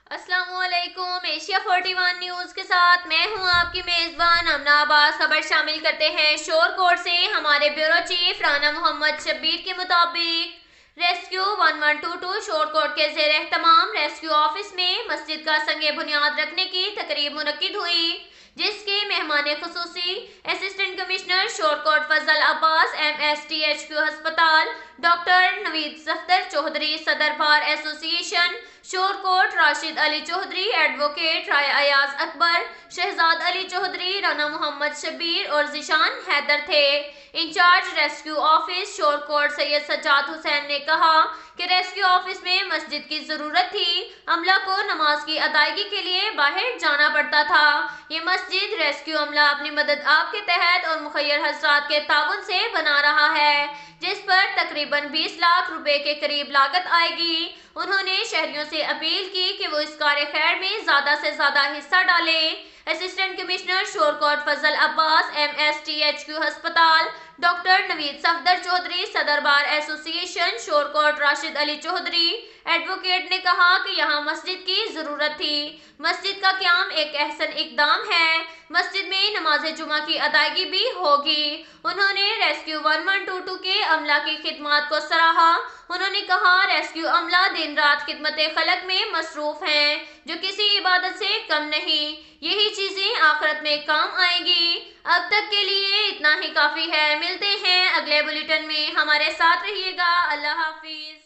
अस्सलाम वालेकुम। Asia 41 news के साथ मैं हूं आपकी मेजबान अमना अब्बास। खबर शामिल करते हैं शोरकोट से। हमारे ब्यूरो चीफ राना मोहम्मद शब्बीर के मुताबिक रेस्क्यू 1122 शोरकोट के जेर एहतमाम रेस्क्यू ऑफिस में मस्जिद का संगे बुनियाद रखने की तकरीब मुनक्किद हुई, जिसके मेहमान खुसूसी assistant commissioner Shorkot Fazal Abbas, MSTHQ अस्पताल, डॉक्टर नवीद सफदर चौधरी, सदर bar association Shorkot Rashid Ali Chaudhry, advocate Rai Ayaz Akbar, Shahzad Ali Chaudhry, Rana Mohammad Shabbir और जिशान हैदर थे। In charge rescue office Shorkot Syed Sajjad Hussain ने कहा कि रेस्क्यू ऑफिस में मस्जिद की जरूरत थी। अमला को नमाज की अदायगी के लिए बाहर जाना पड़ता था। ये मस्जिद रेस्क्यू अमला अपनी मदद आपके तहत और मुखैर हजरात के ताउन से बना रहा है, जिस पर तकरीबन 20 लाख रुपए के करीब लागत आएगी। उन्होंने शहरियों से अपील की कि वो इस कार्य खैर में ज्यादा से ज्यादा हिस्सा डालें। Assistant commissioner Shorkot Fazal Abbas, MSTHQ अस्पताल, डॉक्टर नवीद सफदर चौधरी, सदर bar association Shorkot Rashid Ali Chaudhry, advocate ने कहा कि यहाँ मस्जिद की जरूरत थी। मस्जिद का क्याम एक अहसन इकदाम है। मस्जिद में नमाज जुमा की अदायगी भी होगी। उन्होंने रेस्क्यू 1122 के अमला की खिदमत को सराहा। उन्होंने कहा रेस्क्यू अमला दिन रात खिदमत खलक में मसरूफ हैं, जो किसी इबादत से कम नहीं। यही चीजें आखिरत में काम आएंगी। अब तक के लिए इतना ही काफी है। मिलते हैं अगले बुलेटिन में। हमारे साथ रहिएगा। अल्लाह हाफिज।